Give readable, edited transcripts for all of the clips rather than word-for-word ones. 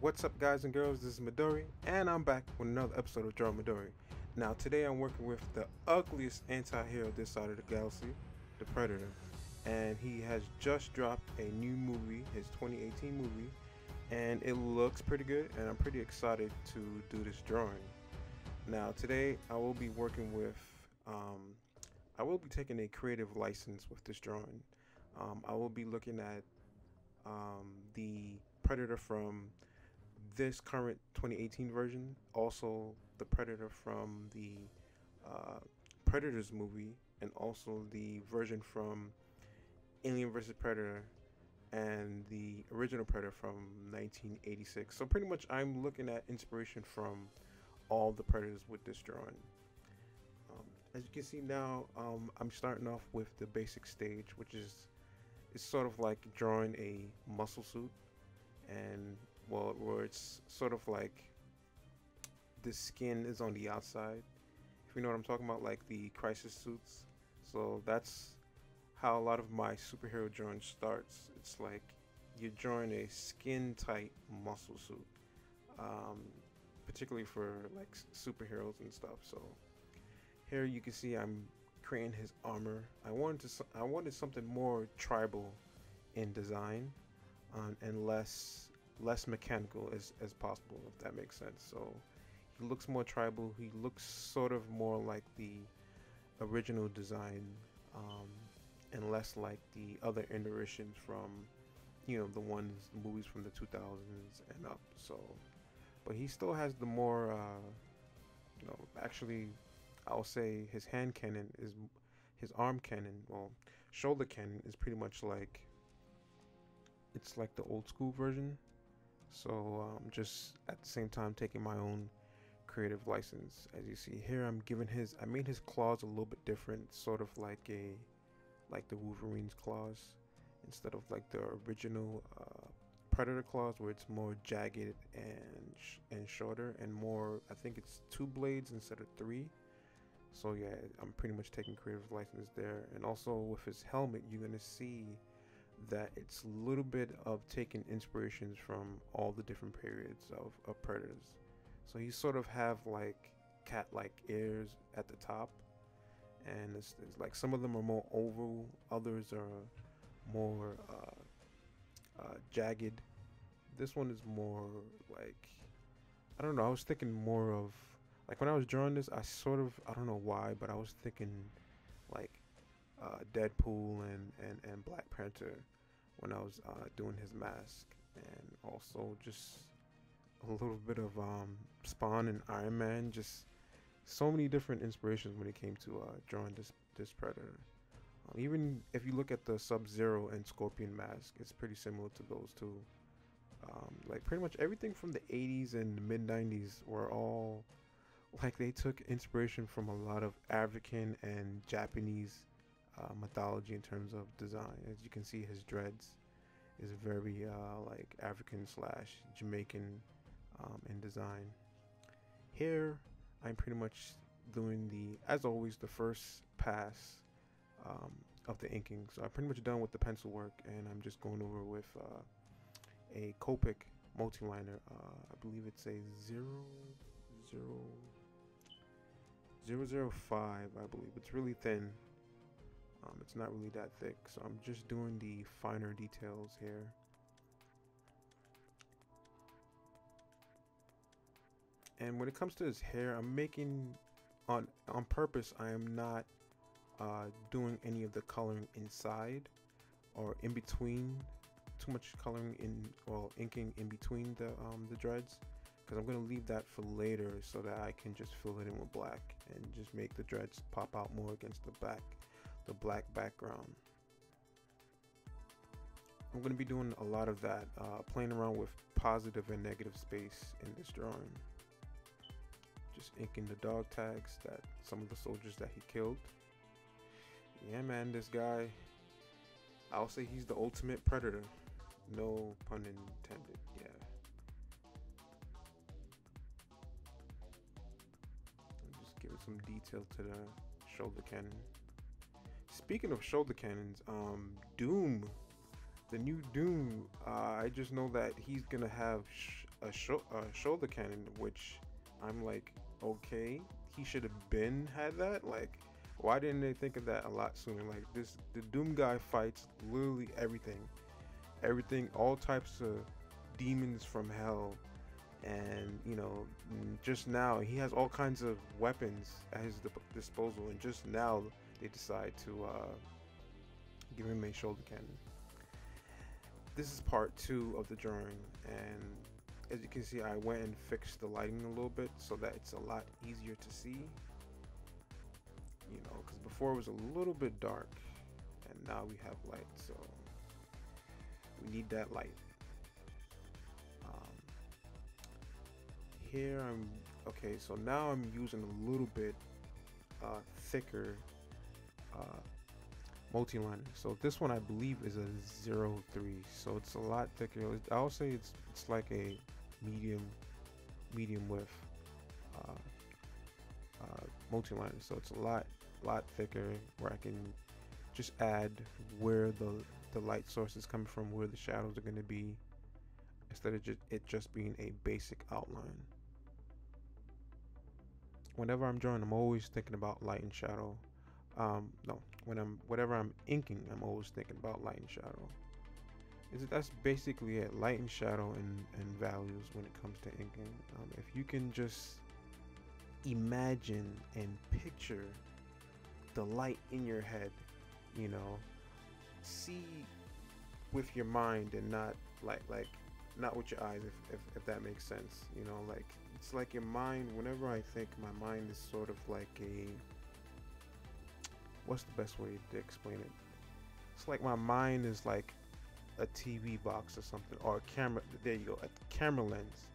What's up, guys and girls? This is Midori, and I'm back with another episode of Draw Midori. Now, today I'm working with the ugliest anti-hero this side of the galaxy, the Predator, and he has just dropped a new movie, his 2018 movie, and it looks pretty good, and I'm pretty excited to do this drawing. Now, today I will be working with, I will be taking a creative license with this drawing. I will be looking at the Predator from this current 2018 version, also the Predator from the uh, Predators movie, and also the version from Alien vs. Predator and the original Predator from 1986. So pretty much I'm looking at inspiration from all the Predators with this drawing. As you can see now, I'm starting off with the basic stage, which is it's sort of like drawing a muscle suit, and well, where it's sort of like the skin is on the outside, if you know what I'm talking about, like the crisis suits. So that's how a lot of my superhero drawing starts. It's like you're drawing a skin tight muscle suit, um, particularly for like superheroes and stuff. So here you can see I'm creating his armor. I wanted something more tribal in design, and less mechanical as possible, if that makes sense. So he looks more tribal. He looks sort of more like the original design, and less like the other iterations from, the movies from the 2000s and up. So, but he still has the more, actually, I'll say his hand cannon is, his arm cannon, well, shoulder cannon is pretty much like, it's like the old school version. So just at the same time taking my own creative license. As you see here, I made his claws a little bit different, sort of like the Wolverine's claws, instead of like the original Predator claws, where it's more jagged and shorter, and more, I think it's 2 blades instead of 3. So yeah, I'm pretty much taking creative license there. And also with his helmet, you're gonna see that it's a little bit of taking inspirations from all the different periods of Predators. So you sort of have like cat-like ears at the top, and it's like some of them are more oval, others are more jagged. This one is more like, I don't know, I was thinking more of, like when I was drawing this, I don't know why, but I was thinking like Deadpool and Black Panther when I was doing his mask, and also just a little bit of Spawn and Iron Man. Just so many different inspirations when it came to drawing this Predator. Even if you look at the Sub-Zero and Scorpion mask, it's pretty similar to those two. Like pretty much everything from the 80s and the mid 90s were all like they took inspiration from a lot of African and Japanese mythology in terms of design. As you can see, his dreads is very like African slash Jamaican in design. Here, I'm pretty much doing as always, the first pass of the inking. So I'm pretty much done with the pencil work, and I'm just going over with a Copic multi-liner. I believe it's a 005, I believe. It's really thin. It's not really that thick, so I'm just doing the finer details here. And when it comes to his hair, I'm making on purpose. I am not doing any of the coloring inside or in between. Too much coloring inking in between the dreads, because I'm gonna leave that for later so that I can just fill it in with black and just make the dreads pop out more against the black background. I'm going to be doing a lot of that, playing around with positive and negative space in this drawing. Just inking the dog tags that some of the soldiers that he killed. Yeah, man, this guy, I'll say he's the ultimate predator. No pun intended, yeah. I'm just giving some detail to the shoulder cannon. Speaking of shoulder cannons, Doom, the new Doom, I just know that he's gonna have a shoulder cannon, which I'm like, okay, he should have been had that. Like, why didn't they think of that a lot sooner? Like the Doom guy fights literally everything, all types of demons from hell, and just now he has all kinds of weapons at his disposal, and just now they decide to give him a shoulder cannon. This is part 2 of the drawing, and as you can see, I went and fixed the lighting a little bit so that it's a lot easier to see, because before it was a little bit dark, and now we have light, so we need that light. Here okay, so now I'm using a little bit thicker multi-liner. So this one I believe is a 03, so it's a lot thicker. I'll say it's like a medium width multi-liner, so it's a lot thicker, where I can just add where the light source is coming from, where the shadows are going to be, instead of it just being a basic outline. Whenever I'm drawing, I'm always thinking about light and shadow. No, whenever I'm inking, I'm always thinking about light and shadow. That's basically it, light and shadow and values when it comes to inking. If you can just imagine and picture the light in your head, see with your mind and not not with your eyes, if that makes sense. Like, it's like your mind, whenever I think, my mind is sort of like what's the best way to explain it? It's like my mind is like a TV box or something, or a camera. There you go, a camera lens.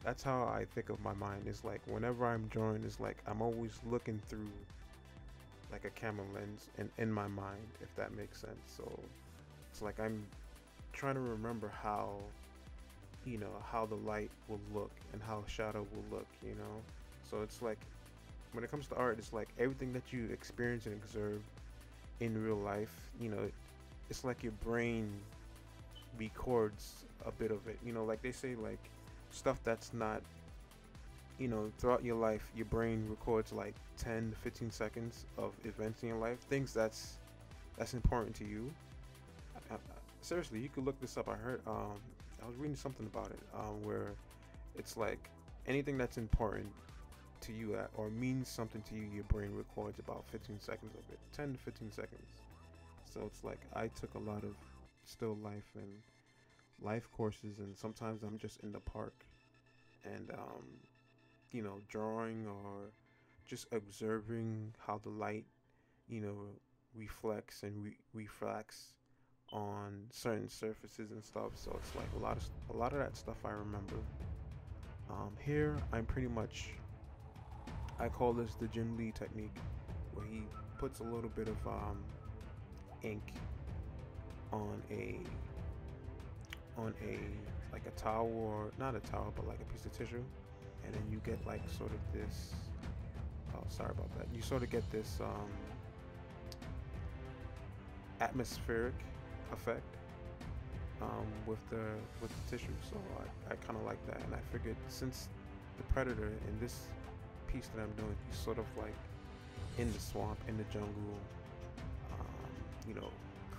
That's how I think of my mind. It's like whenever I'm drawing, it's like I'm always looking through like a camera lens in my mind, if that makes sense. So it's like I'm trying to remember how the light will look and how shadow will look, so it's like when it comes to art, it's like everything that you experience and observe in real life, it's like your brain records a bit of it, like they say, like stuff that's not, throughout your life, your brain records like 10 to 15 seconds of events in your life, things that's important to you. Seriously, you could look this up. I heard I was reading something about it, where it's like anything that's important to you or means something to you, your brain records about 15 seconds of it, 10 to 15 seconds. So it's like I took a lot of still life and life courses, and sometimes I'm just in the park and drawing or just observing how the light reflects and refracts on certain surfaces and stuff. So it's like a lot of that stuff I remember. Here I'm pretty much, I call this the Gimli technique, where he puts a little bit of ink on a like a towel, or not a towel, but like a piece of tissue, and then you get like sort of this, oh, sorry about that, you sort of get this atmospheric effect with the tissue. So I kind of like that, and I figured since the predator in this piece that I'm doing, he's sort of like in the swamp, in the jungle,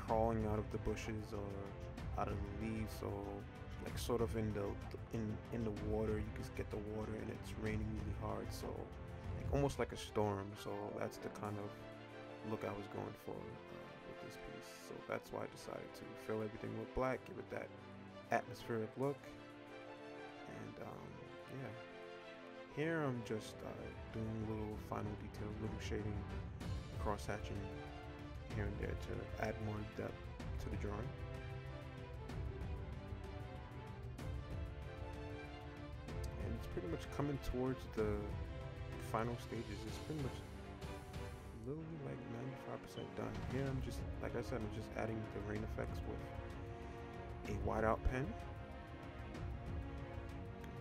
crawling out of the bushes or out of the leaves, or like sort of in the water. You can get the water, and it's raining really hard, so like almost like a storm. So that's the kind of look I was going for with this piece. So that's why I decided to fill everything with black, give it that atmospheric look. And yeah, here I'm just doing little final details, little shading, cross hatching here and there to add more depth to the drawing. And it's pretty much coming towards the final stages. It's pretty much literally like 95% done. Here I'm just, like I said, I'm just adding the rain effects with a whiteout pen.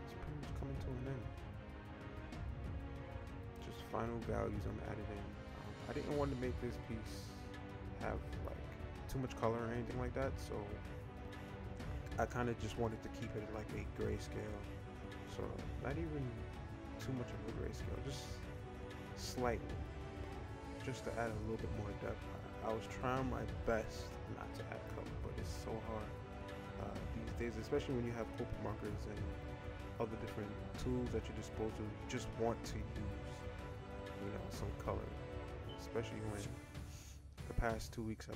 It's pretty much coming to an end. Just final values I'm adding in. I didn't want to make this piece have like too much color or anything like that, so I kind of just wanted to keep it like a grayscale So not even too much of a grayscale, just slightly, just to add a little bit more depth. I was trying my best not to add color, but it's so hard these days, especially when you have Copic markers and other different tools at your disposal. You just want to use, you know, some color, especially when the past 2 weeks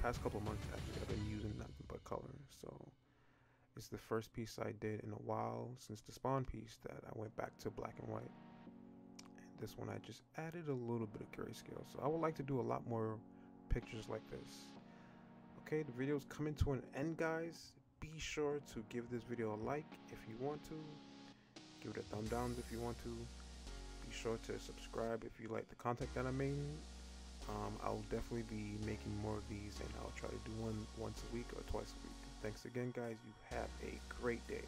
past couple of months actually, I've been using nothing but color. So it's the first piece I did in a while since the Spawn piece that I went back to black and white. And this one I just added a little bit of grayscale. So I would like to do a lot more pictures like this. Okay, the video's coming to an end, guys. Be sure to give this video a like if you want to. Give it a thumb down if you want to. Be sure to subscribe if you like the content that I'm making. I'll definitely be making more of these, and I'll try to do one once a week or twice a week. Thanks again, guys. You have a great day.